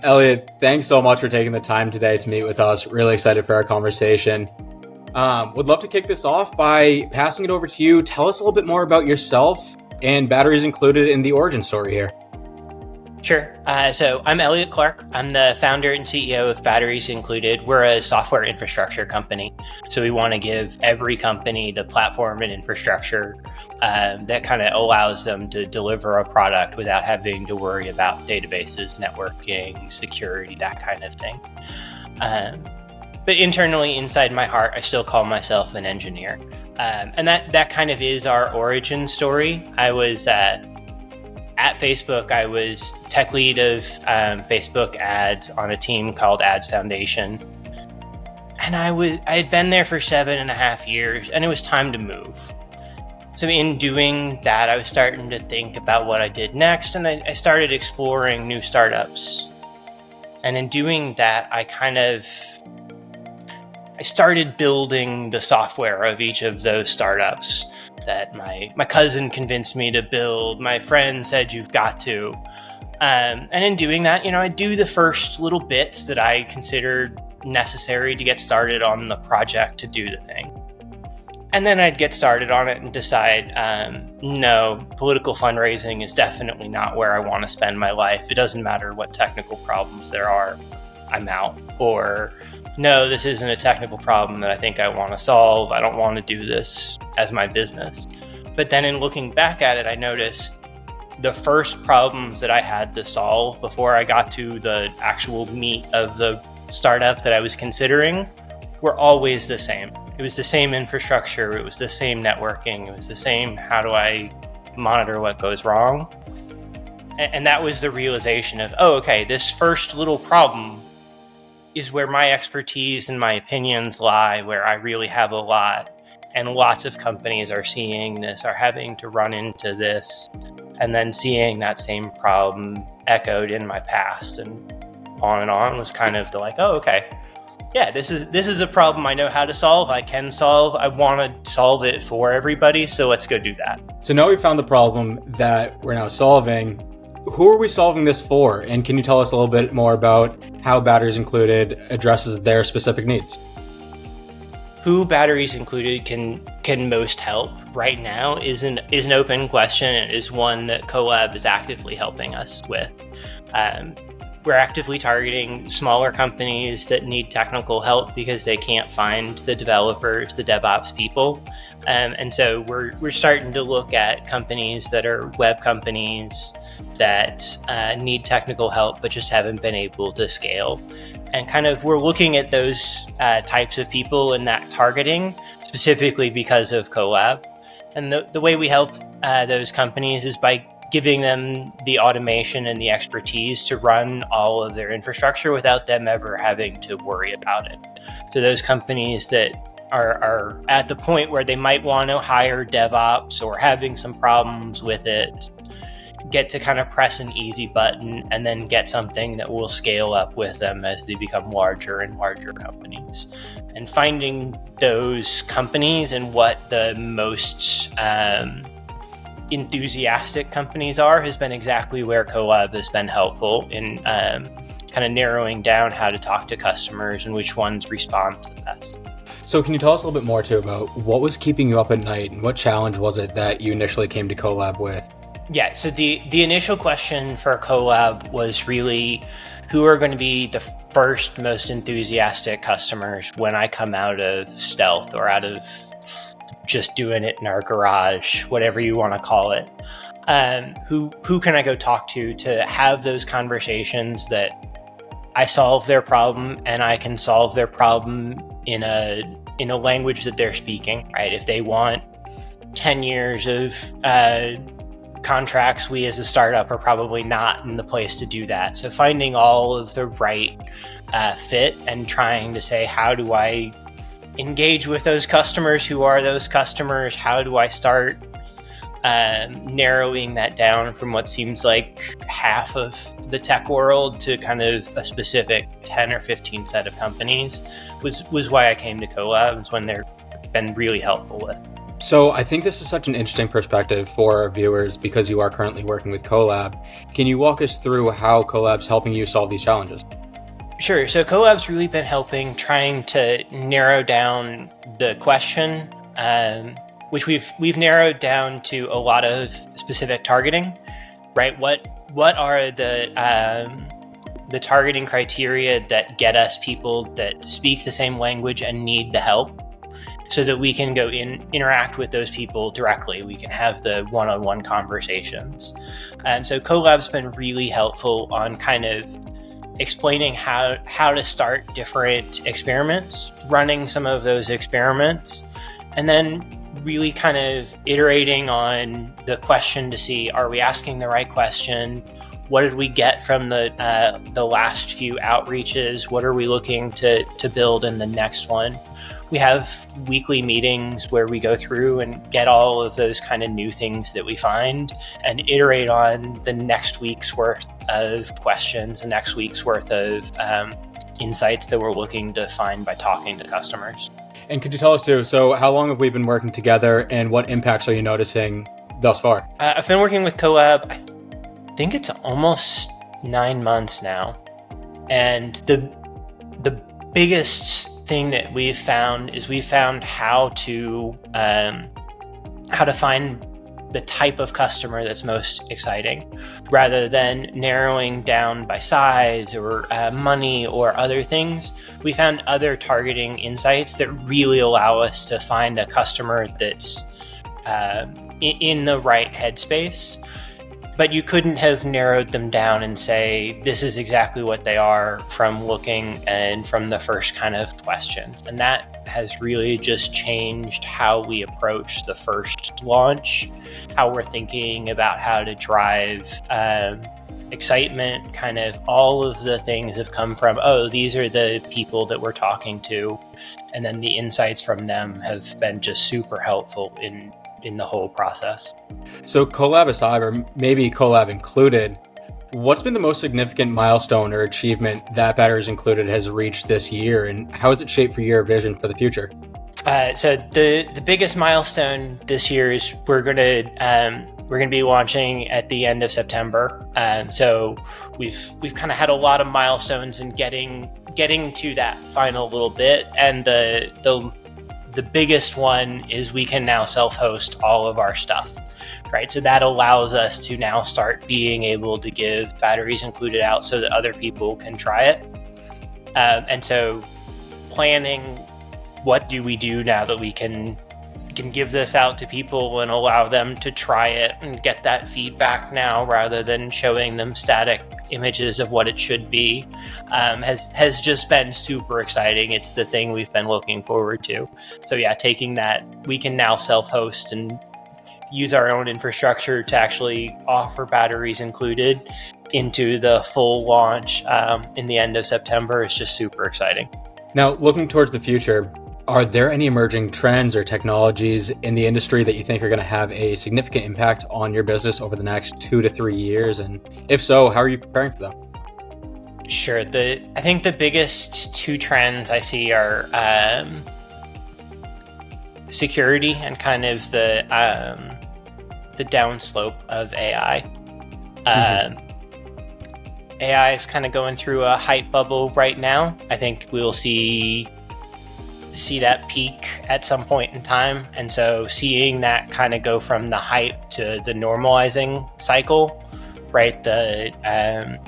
Elliott, thanks so much for taking the time today to meet with us. Really excited for our conversation. Would love to kick this off by passing it over to you. Tell us a little bit more about yourself and Batteries Included in the origin story here. Sure. So I'm Elliott Clark. I'm the founder and CEO of Batteries Included. We're a software infrastructure company. So we want to give every company the platform and infrastructure that kind of allows them to deliver a product without having to worry about databases, networking, security, that kind of thing. But internally, inside my heart, I still call myself an engineer. And that kind of is our origin story. I was at Facebook, I was tech lead of Facebook ads on a team called Ads Foundation. And I had been there for 7.5 years, and it was time to move. So in doing that, I was starting to think about what I did next, and I started exploring new startups. And in doing that, I started building the software of each of those startups that my cousin convinced me to build. My friend said, you've got to. And in doing that, I do the first little bits that I considered necessary to get started on the project to do the thing. And then I'd get started on it and decide, no, political fundraising is definitely not where I want to spend my life. It doesn't matter what technical problems there are, I'm out. Or, no, this isn't a technical problem that I think I want to solve. I don't want to do this as my business. But then in looking back at it, I noticed the first problems that I had to solve before I got to the actual meat of the startup that I was considering were always the same. It was the same infrastructure. It was the same networking. It was the same, how do I monitor what goes wrong? And that was the realization of, okay, this first little problem is where my expertise and my opinions lie, where I really have a lot. And lots of companies are seeing this, are having to run into this, and then seeing that same problem echoed in my past, and on was kind of the okay, yeah, this is a problem I know how to solve, I can solve, I want to solve it for everybody, so let's go do that. So now we found the problem that we're now solving. Who are we solving this for? And can you tell us a little bit more about how Batteries Included addresses their specific needs? Who Batteries Included can most help right now is an open question, and is one that coLAB is actively helping us with. We're actively targeting smaller companies that need technical help because they can't find the developers, the DevOps people. And so we're starting to look at companies that are web companies that need technical help but just haven't been able to scale. And we're looking at those types of people and that targeting specifically because of coLAB. And the way we help those companies is by giving them the automation and the expertise to run all of their infrastructure without them ever having to worry about it. So those companies that are at the point where they might want to hire DevOps or having some problems with it, get to kind of press an easy button and then get something that will scale up with them as they become larger and larger companies. And finding those companies and what the most enthusiastic companies are has been exactly where coLAB has been helpful in kind of narrowing down how to talk to customers and which ones respond the best. So can you tell us a little bit more too about what was keeping you up at night and what challenge was it that you initially came to coLAB with? Yeah, so the initial question for coLAB was really, who are going to be the first most enthusiastic customers when I come out of stealth or out of just doing it in our garage, whatever you want to call it. Who can I go talk to have those conversations that I solve their problem and I can solve their problem in a language that they're speaking, right? If they want 10 years of contracts, we as a startup are probably not in the place to do that. So finding all of the right fit and trying to say, how do I engage with those customers? Who are those customers? How do I start narrowing that down from what seems like half of the tech world to kind of a specific 10 or 15 set of companies was why I came to coLAB. It's when they've been really helpful with. So I think this is such an interesting perspective for our viewers because you are currently working with coLAB. Can you walk us through how coLAB's helping you solve these challenges? Sure. So coLAB's really been helping trying to narrow down the question, which we've narrowed down to a lot of specific targeting, right? What are the targeting criteria that get us people that speak the same language and need the help, so that we can go interact with those people directly. We can have the one-on-one conversations. So coLAB's been really helpful on kind of explaining how to start different experiments, running some of those experiments, and then really kind of iterating on the question to see, are we asking the right question? What did we get from the last few outreaches? What are we looking to build in the next one? We have weekly meetings where we go through and get all of those kind of new things that we find and iterate on the next week's worth of questions, the next week's worth of insights that we're looking to find by talking to customers. And could you tell us too, so how long have we been working together and what impacts are you noticing thus far? I've been working with coLAB, I think it's almost 9 months now. And the biggest thing that we've found is how to find the type of customer that's most exciting, rather than narrowing down by size or money or other things. We found other targeting insights that really allow us to find a customer that's in the right headspace. But you couldn't have narrowed them down and say, this is exactly what they are from looking and from the first kind of questions. And that has really just changed how we approach the first launch, how we're thinking about how to drive excitement. Kind of all of the things have come from, these are the people that we're talking to. And then the insights from them have been just super helpful in the whole process. So coLAB aside, or maybe coLAB included, what's been the most significant milestone or achievement that BatteriesIncl has reached this year, and how has it shaped for your vision for the future? So the biggest milestone this year is we're going to be launching at the end of September. So we've kind of had a lot of milestones in getting to that final little bit, and the biggest one is we can now self-host all of our stuff, right? So that allows us to now start being able to give BatteriesIncl out so that other people can try it. And so planning, what do we do now that we can give this out to people and allow them to try it and get that feedback now, rather than showing them static images of what it should be, has just been super exciting. It's the thing we've been looking forward to. So yeah, taking that, we can now self-host and use our own infrastructure to actually offer BatteriesIncl into the full launch in the end of September is just super exciting. Now, looking towards the future, are there any emerging trends or technologies in the industry that you think are going to have a significant impact on your business over the next 2 to 3 years? And if so, how are you preparing for them? Sure. I think the biggest two trends I see are security and kind of the downslope of AI. AI is kind of going through a hype bubble right now. I think we'll see that peak at some point in time. And so seeing that kind of go from the hype to the normalizing cycle, right?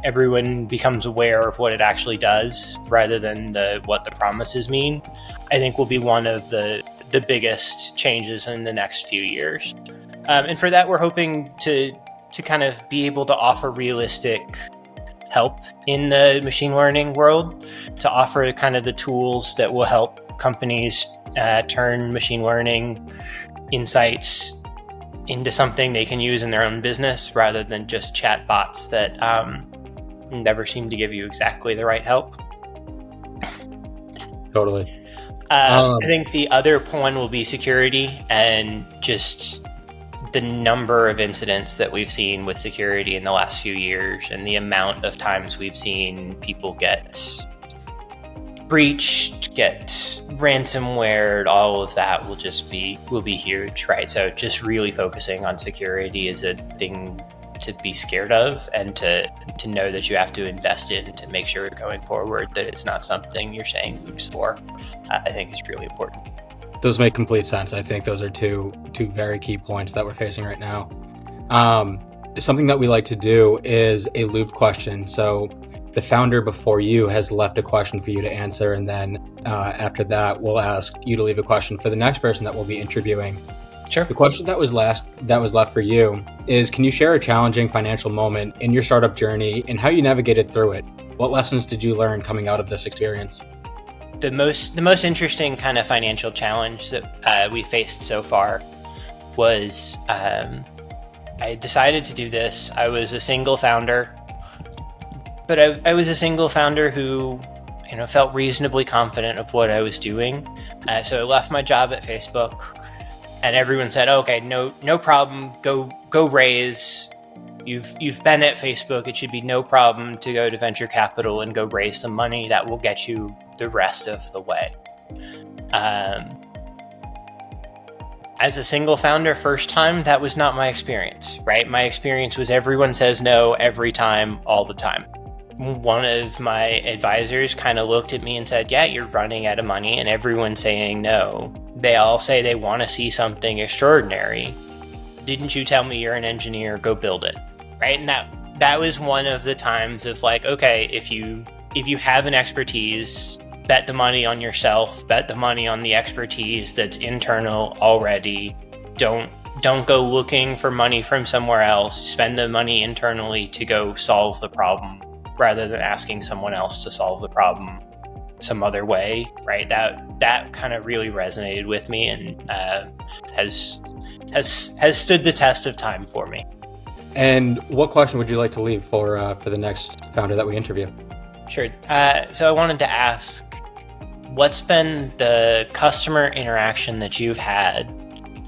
Everyone becomes aware of what it actually does rather than what the promises mean, I think will be one of the biggest changes in the next few years. And for that, we're hoping to kind of be able to offer realistic help in the machine learning world, to offer kind of the tools that will help companies turn machine learning insights into something they can use in their own business, rather than just chat bots that never seem to give you exactly the right help. Totally. I think the other one will be security, and just the number of incidents that we've seen with security in the last few years, and the amount of times we've seen people get breached, get ransomware, all of that will be huge, right? So just really focusing on security is a thing to be scared of, and to know that you have to invest in to make sure going forward that it's not something you're saying oops for, I think is really important. Those make complete sense. I think those are two very key points that we're facing right now. Something that we like to do is a loop question. So the founder before you has left a question for you to answer, and then after that, we'll ask you to leave a question for the next person that we'll be interviewing. Sure. The question that was left for you is, can you share a challenging financial moment in your startup journey and how you navigated through it? What lessons did you learn coming out of this experience? The most interesting kind of financial challenge that we faced so far was I decided to do this. I was a single founder, but I was a single founder who felt reasonably confident of what I was doing. So I left my job at Facebook. And everyone said, okay, no problem, go raise. You've been at Facebook, it should be no problem to go to venture capital and go raise some money. That will get you the rest of the way. As a single founder first time, that was not my experience, right? My experience was everyone says no every time, all the time. One of my advisors kind of looked at me and said, yeah, you're running out of money and everyone's saying no. They all say they want to see something extraordinary. Didn't you tell me you're an engineer? Go build it, right? And that was one of the times of like, okay, if you have an expertise, bet the money on yourself, bet the money on the expertise that's internal already. Don't go looking for money from somewhere else. Spend the money internally to go solve the problem, rather than asking someone else to solve the problem some other way, right? That kind of really resonated with me, and has stood the test of time for me. And what question would you like to leave for the next founder that we interview? Sure. So I wanted to ask, what's been the customer interaction that you've had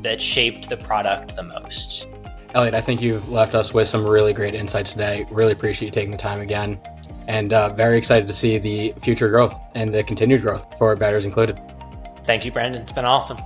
that shaped the product the most? Elliott, I think you've left us with some really great insights today. Really appreciate you taking the time again, and very excited to see the future growth and the continued growth for Batteries Included. Thank you, Brandon. It's been awesome.